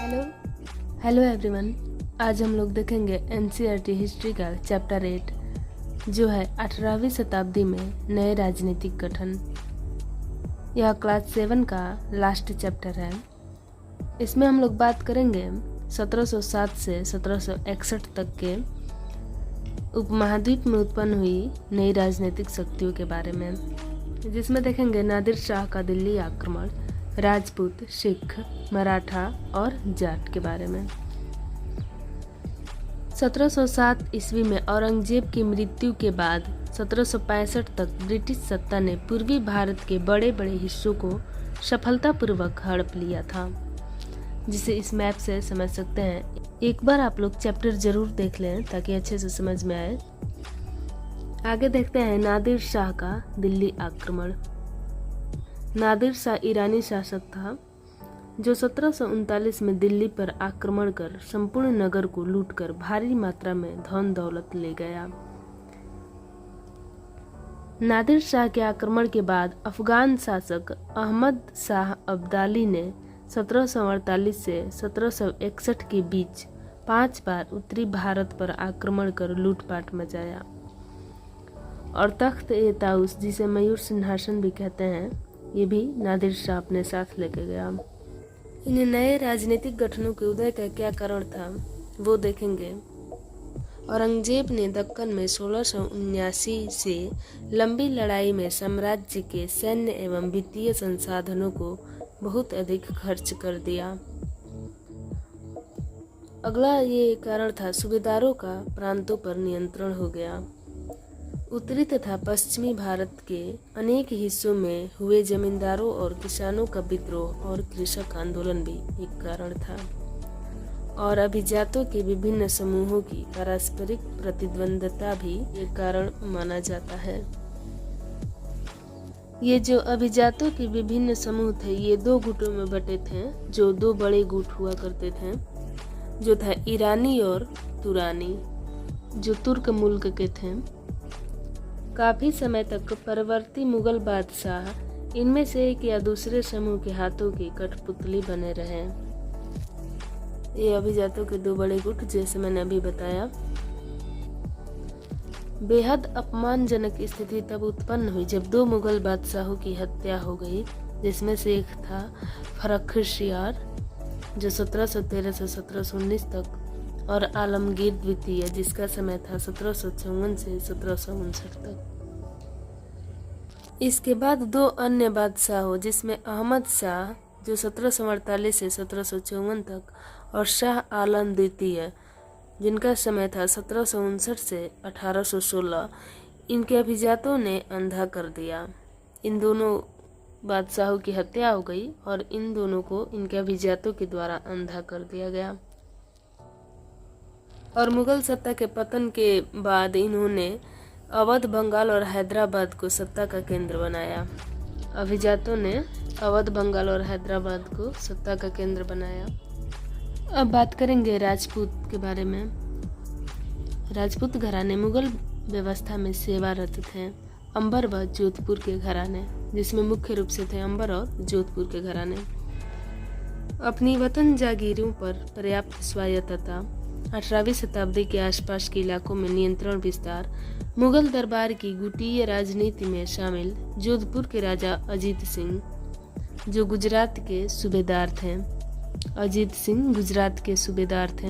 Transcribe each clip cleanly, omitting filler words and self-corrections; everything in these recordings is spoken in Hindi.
Hello hello everyone. आज हम लोग देखेंगे एनसीईआरटी हिस्ट्री का चैप्टर 8 जो है 18वीं शताब्दी में नए राजनीतिक गठन। यह क्लास 7 का लास्ट चैप्टर है। इसमें हम लोग बात करेंगे 1707 से 1761 तक के उपमहाद्वीप में उत्पन्न हुई नई राजनीतिक शक्तियों के बारे में, जिसमें देखेंगे नादिर शाह का दिल्ली आक्रमण, राजपूत, सिख, मराठा और जाट के बारे में। 1707 ईस्वी में औरंगजेब की मृत्यु के बाद 1765 तक ब्रिटिश सत्ता ने पूर्वी भारत के बड़े बड़े हिस्सों को सफलतापूर्वक हड़प लिया था, जिसे इस मैप से समझ सकते हैं। एक बार आप लोग चैप्टर जरूर देख लें ताकि अच्छे से समझ में आए। आगे देखते हैं नादिर शाह का दिल्ली आक्रमण। नादिर शाह ईरानी शासक था जो 1739 में दिल्ली पर आक्रमण कर संपूर्ण नगर को लूटकर भारी मात्रा में धन दौलत ले गया। नादिर शाह के आक्रमण के बाद अफगान शासक अहमद शाह अब्दाली ने 1748 से 1761 के बीच 5 बार उत्तरी भारत पर आक्रमण कर लूटपाट मचाया और तख्त-ए-ताउस, जिसे मयूर सिंहासन भी कहते हैं, ये भी नादिर शाह अपने साथ लेके गया। इन नए राजनीतिक गठनों के उदय का क्या कारण था वो देखेंगे। औरंगजेब ने दक्कन में 1679 से लंबी लड़ाई में साम्राज्य के सैन्य एवं वित्तीय संसाधनों को बहुत अधिक खर्च कर दिया। अगला ये कारण था सूबेदारों का प्रांतों पर नियंत्रण हो गया। उत्तरी तथा पश्चिमी भारत के अनेक हिस्सों में हुए जमींदारों और किसानों का विद्रोह और कृषक आंदोलन भी एक कारण था, और अभिजातों के विभिन्न समूहों की पारस्परिक प्रतिद्वंदता भी एक कारण माना जाता है। ये जो अभिजातों के विभिन्न समूह थे, ये 2 गुटों में बटे थे, जो 2 बड़े गुट हुआ करते थे, जो था ईरानी और तुरानी, जो तुर्क मुल्क के थे। काफी समय तक परवर्ती मुगल बादशाह इनमें से एक या दूसरे समूह के हाथों की कठपुतली बने रहे। ये अभिजातों के 2 बड़े गुट, जैसे मैंने अभी बताया। बेहद अपमानजनक स्थिति तब उत्पन्न हुई जब 2 मुगल बादशाहों की हत्या हो गई, जिसमें से एक था फर्रुखशियार जो 1713 से 1719 तक, और आलमगीर द्वितीय जिसका समय था 1754 से 1759 तक। इसके बाद 2 अन्य बादशाहों, जिसमें अहमद शाह जो 1748 से 1754 तक, और शाह आलम द्वितीय जिनका समय था 1759 से 1816, इनके अभिजातों ने अंधा कर दिया। इन दोनों बादशाहों की हत्या हो गई और इन दोनों को इनके अभिजातों के द्वारा अंधा कर दिया गया। और मुगल सत्ता के पतन के बाद इन्होंने अवध, बंगाल और हैदराबाद को सत्ता का केंद्र बनाया। अभिजातों ने अवध, बंगाल और हैदराबाद को सत्ता का केंद्र बनाया। अब बात करेंगे राजपूत के बारे में। राजपूत घराने मुगल व्यवस्था में सेवारत थे। अंबर व जोधपुर के घराने, जिसमें मुख्य रूप से थे अंबर और जोधपुर के घराने। अपनी वतन जागीरों पर पर्याप्त स्वायत्तता, 18वीं शताब्दी के आसपास के इलाकों में नियंत्रण विस्तार, मुगल दरबार की गुटीय राजनीति में शामिल जोधपुर के राजा अजीत सिंह जो गुजरात के सूबेदार थे। अजीत सिंह गुजरात के सूबेदार थे।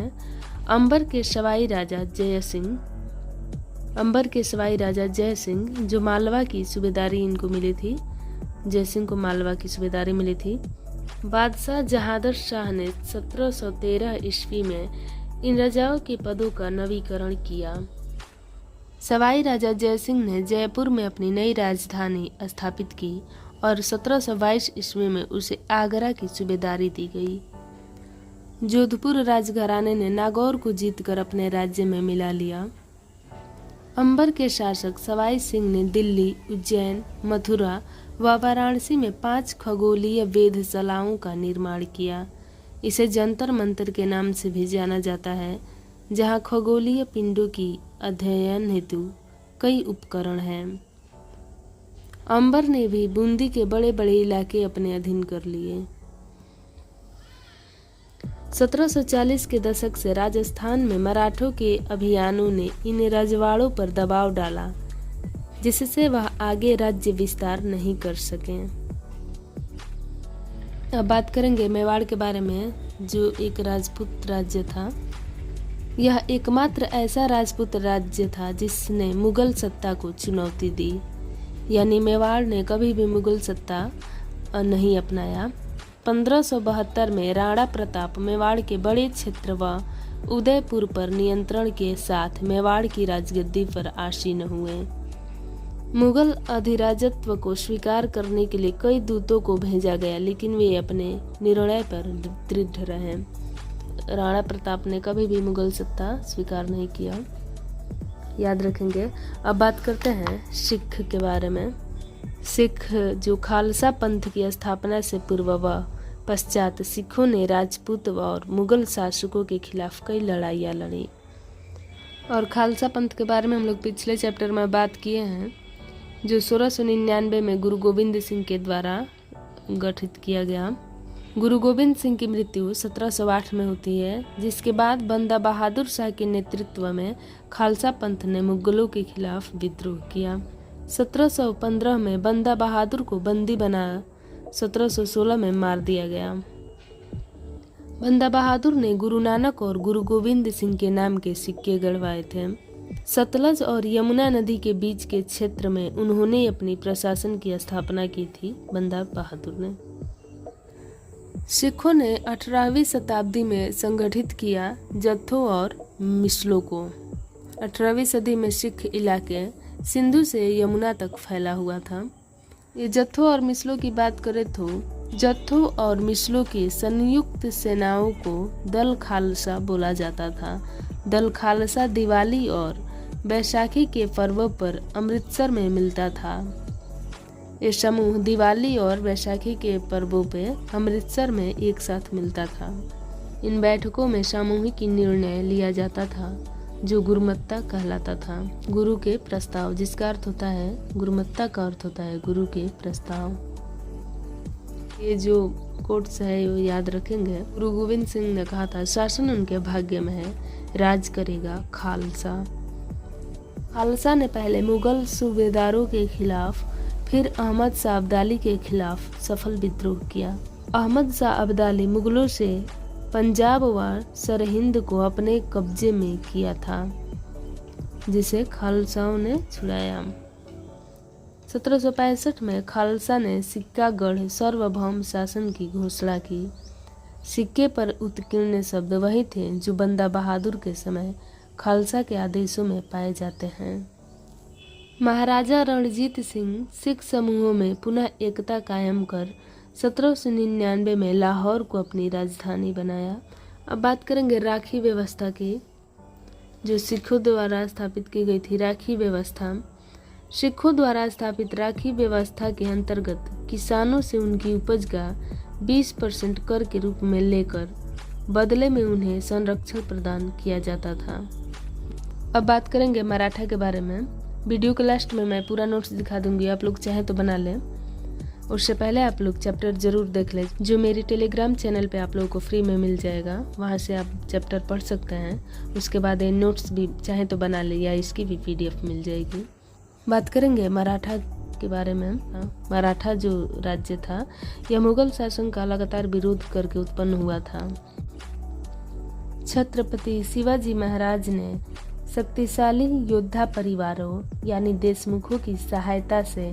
अंबर के सवाई राजा जय सिंह जो मालवा की सूबेदारी इनको मिली थी। जय सिंह को मालवा की सूबेदारी मिली थी। बादशाह जहादर शाह ने 1713 ईस्वी में इन राजाओं के पदों का नवीकरण किया। सवाई राजा जय सिंह ने जयपुर में अपनी नई राजधानी स्थापित की और 1722 ईस्वी में उसे आगरा की सूबेदारी दी गई। जोधपुर राजघराने ने नागौर को जीतकर अपने राज्य में मिला लिया। अंबर के शासक सवाई सिंह ने दिल्ली, उज्जैन, मथुरा व वाराणसी में 5 खगोलीय वेधशालाओं का निर्माण किया। इसे जंतर मंतर के नाम से भी जाना जाता है, जहाँ खगोलीय पिंडों की अध्ययन हेतु कई उपकरण हैं। अंबर ने भी बूंदी के बड़े बड़े इलाके अपने अधीन कर लिए। 1740 के दशक से राजस्थान में मराठों के अभियानों ने इन रजवाड़ों पर दबाव डाला, जिससे वह आगे राज्य विस्तार नहीं कर सके। अब बात करेंगे मेवाड़ के बारे में, जो एक राजपूत राज्य था। यह एकमात्र ऐसा राजपूत राज्य था जिसने मुगल सत्ता को चुनौती दी, यानी मेवाड़ ने कभी भी मुगल सत्ता नहीं अपनाया। 1572 में राणा प्रताप मेवाड़ के बड़े क्षेत्र व उदयपुर पर नियंत्रण के साथ मेवाड़ की राजगद्दी पर आसीन हुए। मुगल अधिराजत्व को स्वीकार करने के लिए कई दूतों को भेजा गया, लेकिन वे अपने निर्णय पर दृढ़ रहे। राणा प्रताप ने कभी भी मुगल सत्ता स्वीकार नहीं किया, याद रखेंगे। अब बात करते हैं सिख के बारे में। सिख जो खालसा पंथ की स्थापना से पूर्व व पश्चात सिखों ने राजपूत और मुगल शासकों के खिलाफ कई लड़ाइयाँ लड़ी। और खालसा पंथ के बारे में हम लोग पिछले चैप्टर में बात किए हैं, जो 1699 में गुरु गोविंद सिंह के द्वारा गठित किया गया। गुरु गोविंद सिंह की मृत्यु 1708 में होती है, जिसके बाद बंदा बहादुर शाह के नेतृत्व में खालसा पंथ ने मुगलों के खिलाफ विद्रोह किया। 1715 में बंदा बहादुर को बंदी बना 1716 में मार दिया गया। बंदा बहादुर ने गुरु नानक और गुरु गोविंद सिंह के नाम के सिक्के गढ़वाए थे। सतलज और यमुना नदी के बीच के क्षेत्र में उन्होंने अपनी प्रशासन की स्थापना की थी। बंदा बहादुर ने सिखों ने 18वीं शताब्दी में संगठित किया जत्थों और मिसलों को। 18वीं सदी में सिख इलाके सिंधु से यमुना तक फैला हुआ था। ये जत्थों और मिसलों की बात करें तो जत्थों और मिसलों की संयुक्त सेनाओं को दल खालसा बोला जाता था। दल खालसा दिवाली और बैसाखी के पर्वों पर अमृतसर में मिलता था। ये समूह दिवाली और बैसाखी के पर्वों पे अमृतसर में एक साथ मिलता था। इन बैठकों में सामूहिक निर्णय लिया जाता था, जो गुरुमत्ता कहलाता था। गुरु के प्रस्ताव, जिसका अर्थ होता है गुरुमत्ता का अर्थ होता है गुरु के प्रस्ताव। ये जो कोट्स है वो याद रखेंगे। गुरु गोविंद सिंह ने कहा था, शासन उनके भाग्य में है, राज करेगा खालसा। खालसा ने पहले मुगल सूबेदारों के खिलाफ, फिर अहमद शाह अब्दाली के खिलाफ सफल विद्रोह किया। अहमद शाह अब्दाली मुगलों से पंजाब व सरहिंद को अपने कब्जे में किया था, जिसे खालसाओं ने छुड़ाया। 1765 में खालसा ने सिक्कागढ़ सार्वभौम शासन की घोषणा की। सिक्के पर उत्कीर्ण शब्द वही थे जो बंदा बहादुर के समय खालसा के आदेशों में पाए जाते हैं। महाराजा रणजीत सिंह सिख समूहों में पुनः एकता कायम कर 1799 में लाहौर को अपनी राजधानी बनाया। अब बात करेंगे राखी व्यवस्था की, जो सिखों द्वारा स्थापित की गई थी। राखी व्यवस्था सिखों द्वारा स्थापित राखी व्यवस्था के अंतर्गत किसानों से उनकी उपज का 20% कर के रूप में लेकर बदले में उन्हें संरक्षण प्रदान किया जाता था। अब बात करेंगे मराठा के बारे में। वीडियो के लास्ट में मैं पूरा नोट्स दिखा दूंगी, आप लोग चाहें तो बना लें। उससे पहले आप लोग चैप्टर जरूर देख लें, जो मेरी टेलीग्राम चैनल पे आप लोगों को फ्री में मिल जाएगा। वहाँ से आप चैप्टर पढ़ सकते हैं। उसके बाद ये नोट्स भी चाहें तो बना ले, या इसकी भी PDF मिल जाएगी। बात करेंगे मराठा के बारे में। मराठा जो राज्य था, यह मुगल शासन का लगातार विरोध करके उत्पन्न हुआ था। छत्रपति शिवाजी महाराज ने शक्तिशाली योद्धा परिवारों यानी देशमुखों की सहायता से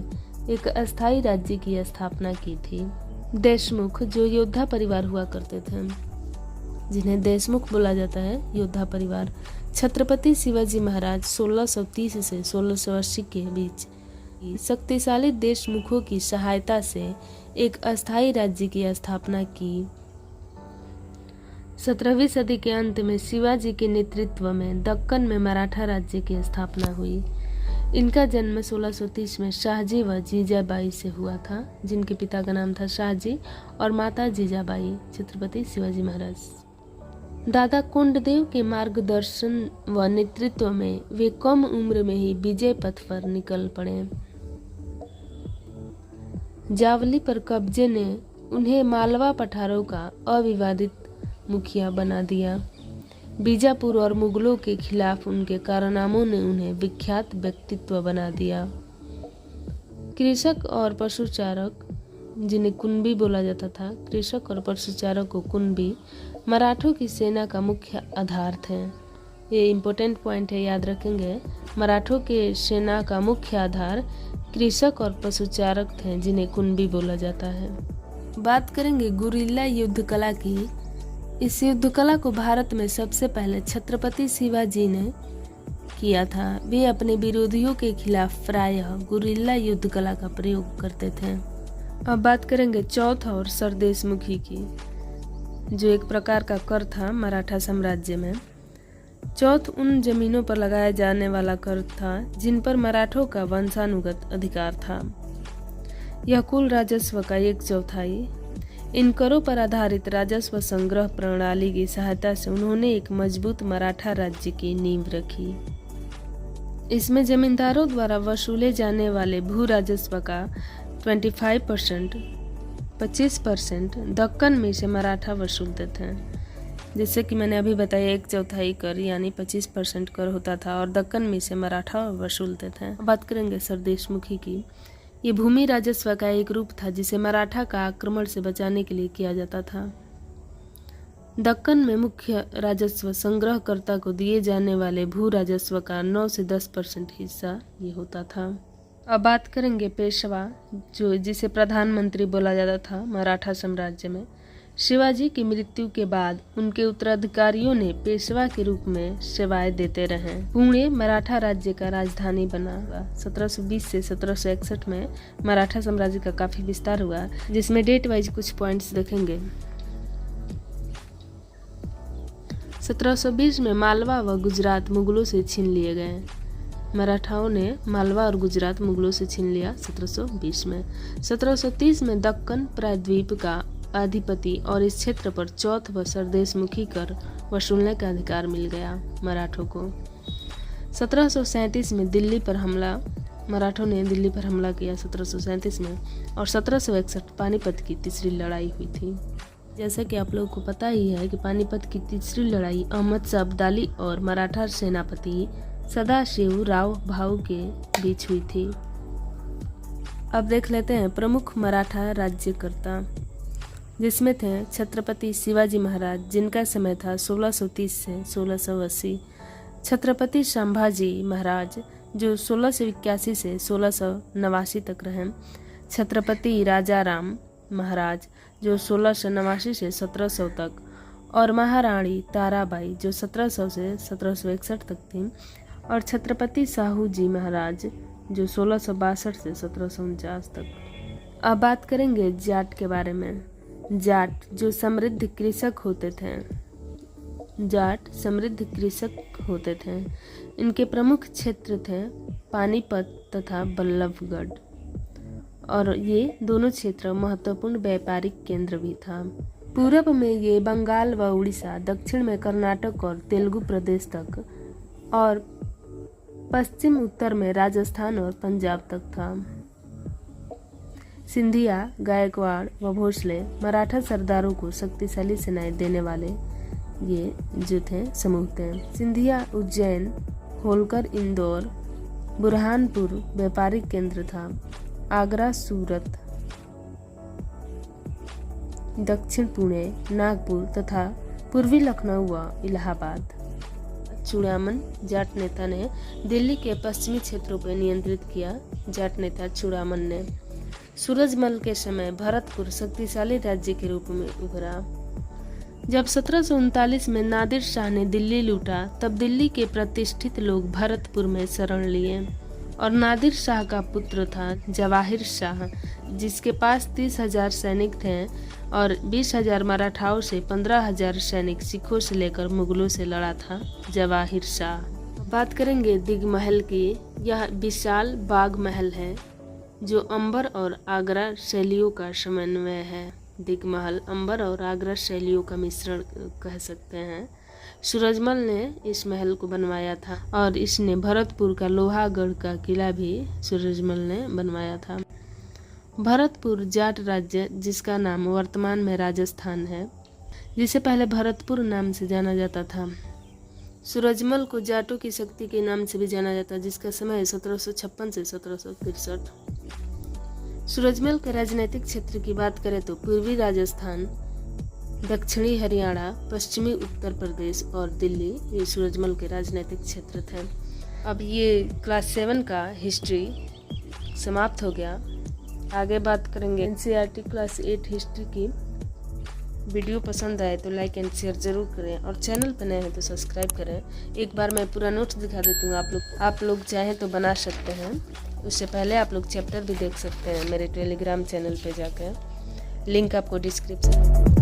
एक अस्थायी राज्य की स्थापना की थी। देशमुख जो योद्धा परिवार हुआ करते थे, जिन्हें देशमुख बोला जाता है, योद्धा परिवार। छत्रपति शिवाजी महाराज 1630 से 1680 के बीच शक्तिशाली देशमुखों की सहायता से एक अस्थायी राज्य की स्थापना की। 17वीं सदी के अंत में शिवाजी के नेतृत्व में दक्कन में मराठा राज्य की स्थापना हुई। इनका जन्म 1630 में शाहजी व जीजाबाई से हुआ था, जिनके पिता का नाम था शाहजी और माता जीजाबाई। छत्रपति शिवाजी महाराज दादा कोंडदेव के मार्गदर्शन व नेतृत्व में वे कम उम्र में ही विजय पथ पर निकल पड़े। जावली पर कब्जे ने उन्हें मालवा पठारों का अविवादित मुखिया बना दिया। बीजापुर और मुगलों के खिलाफ उनके कारनामों ने उन्हें विख्यात व्यक्तित्व बना दिया। कृषक और पशुचारक, जिन्हें कुणबी बोला जाता था, कृषक और पशुचारक को कुणबी मराठों की सेना का मुख्य आधार थे। ये इम्पोर्टेंट पॉइंट है, याद रखेंगे। मराठों के सेना का मुख्य आधार कृषक और पशुचारक थे, जिन्हें कुणबी बोला जाता है। बात करेंगे गुरिल्ला युद्ध कला की। इस युद्ध कला को भारत में सबसे पहले छत्रपति शिवाजी ने किया था। वे अपने विरोधियों के खिलाफ प्रायः गुरिल्ला युद्ध कला का प्रयोग करते थे। अब बात करेंगे चौथ और सरदेशमुखी की, जो एक प्रकार का कर था मराठा साम्राज्य में। चौथ उन जमीनों पर लगाया जाने वाला कर था जिन पर मराठों का वंशानुगत अधिकार था। यह कुल राजस्व का 1/4। इन करों पर आधारित राजस्व संग्रह प्रणाली की सहायता से उन्होंने एक मजबूत मराठा राज्य की नींव रखी। इसमें जमींदारों द्वारा वसूले जाने वाले भू राजस्व का 25% दक्कन में से मराठा वसूलते थे। जैसे कि मैंने अभी बताया, 1/4 कर यानी 25% कर होता था और दक्कन में से मराठा वसूलते थे। बात करेंगे सरदेशमुखी की। ये भूमि राजस्व का एक रूप था जिसे मराठा का आक्रमण से बचाने के लिए किया जाता था। दक्कन में मुख्य राजस्व संग्रहकर्ता को दिए जाने वाले भू राजस्व का 9 से 10% हिस्सा ये होता था। अब बात करेंगे पेशवा, जिसे प्रधानमंत्री बोला जाता था मराठा साम्राज्य में। शिवाजी की मृत्यु के बाद उनके उत्तराधिकारियों ने पेशवा के रूप में सेवाएं देते रहे। पुणे मराठा राज्य का राजधानी बना। 1720 से 1761 में मराठा साम्राज्य का काफी विस्तार हुआ, जिसमें डेट वाइज कुछ पॉइंट्स देखेंगे। 1720 में मालवा व गुजरात मुगलों से छीन लिए गए। मराठाओं ने मालवा और गुजरात मुगलों से छीन लिया 1720 में। 1730 में दक्कन प्रायद्वीप का अधिपति और इस क्षेत्र पर चौथ व सरदेशमुखी कर वसूलने का अधिकार मिल गया मराठों को। 1737 में दिल्ली पर हमला, मराठों ने दिल्ली पर हमला किया 1737 में, और 1761 पानीपत की तीसरी लड़ाई हुई थी। जैसा कि आप लोगों को पता ही है कि पानीपत की तीसरी लड़ाई अहमद शाह अब्दाली और मराठा सेनापति सदाशिव राव भाऊ के बीच हुई थी। अब देख लेते हैं प्रमुख मराठा राज्यकर्ता, जिसमें थे छत्रपति शिवाजी महाराज, जिनका समय था 1630 से 1680। छत्रपति संभाजी महाराज, जो 1681 से 1689 तक रहे। छत्रपति राजाराम महाराज, जो 1689 से 1700 तक, और महारानी ताराबाई, जो 1700 से 1761 तक थी, और छत्रपति साहू जी महाराज, जो 1662 से 1749 तक। अब बात करेंगे जाट के बारे में। जाट जो समृद्ध कृषक होते थे। जाट समृद्ध कृषक होते थे। इनके प्रमुख क्षेत्र थे पानीपत तथा बल्लभगढ़, और ये दोनों क्षेत्र महत्वपूर्ण व्यापारिक केंद्र भी था। पूर्व में ये बंगाल व उड़ीसा, दक्षिण में कर्नाटक और तेलुगु प्रदेश तक, और पश्चिम उत्तर में राजस्थान और पंजाब तक था। सिंधिया, गायकवाड़ व भोसले मराठा सरदारों को शक्तिशाली सेनाएं देने वाले ये जो थे समूह थे। सिंधिया उज्जैन, होलकर इंदौर, बुरहानपुर व्यापारिक केंद्र था। आगरा, सूरत, दक्षिण पुणे, नागपुर तथा पूर्वी लखनऊ व इलाहाबाद। चूड़ामन जाट नेता ने दिल्ली के पश्चिमी क्षेत्रों पर नियंत्रित किया। जाट नेता चूड़ामन ने सूरजमल के समय भरतपुर शक्तिशाली राज्य के रूप में उभरा। जब 1739 में नादिर शाह ने दिल्ली लूटा, तब दिल्ली के प्रतिष्ठित लोग भरतपुर में शरण लिए, और नादिर शाह का पुत्र था जवाहिर शाह, जिसके पास 30,000 सैनिक थे और 20,000 मराठाओं से 15,000 सैनिक सिखों से लेकर मुगलों से लड़ा था जवाहिर शाह। बात करेंगे दिगमहल की। यह विशाल बाग महल है जो अंबर और आगरा शैलियों का समन्वय है। दिगमहल अंबर और आगरा शैलियों का मिश्रण कह सकते हैं। सूरजमल ने इस महल को बनवाया था, और इसने भरतपुर का लोहागढ़ का किला भी सूरजमल ने बनवाया था। भरतपुर जाट राज्य, जिसका नाम वर्तमान में राजस्थान है, जिसे पहले भरतपुर नाम से जाना जाता था। सूरजमल को जाटों की शक्ति के नाम से भी जाना जाता है, जिसका समय 1756 से 1763। सूरजमल के राजनीतिक क्षेत्र की बात करें तो पूर्वी राजस्थान, दक्षिणी हरियाणा, पश्चिमी उत्तर प्रदेश और दिल्ली ये सूरजमल के राजनीतिक क्षेत्र थे। अब ये क्लास 7 का हिस्ट्री समाप्त हो गया। आगे बात करेंगे एनसीईआरटी क्लास 8 हिस्ट्री की। वीडियो पसंद आए तो लाइक एंड शेयर जरूर करें और चैनल पर नए हैं तो सब्सक्राइब करें। एक बार मैं पूरा नोट्स दिखा देती हूँ, आप लोग चाहें तो बना सकते हैं। उससे पहले आप लोग चैप्टर भी देख सकते हैं मेरे टेलीग्राम चैनल पे जाकर, लिंक आपको डिस्क्रिप्शन में।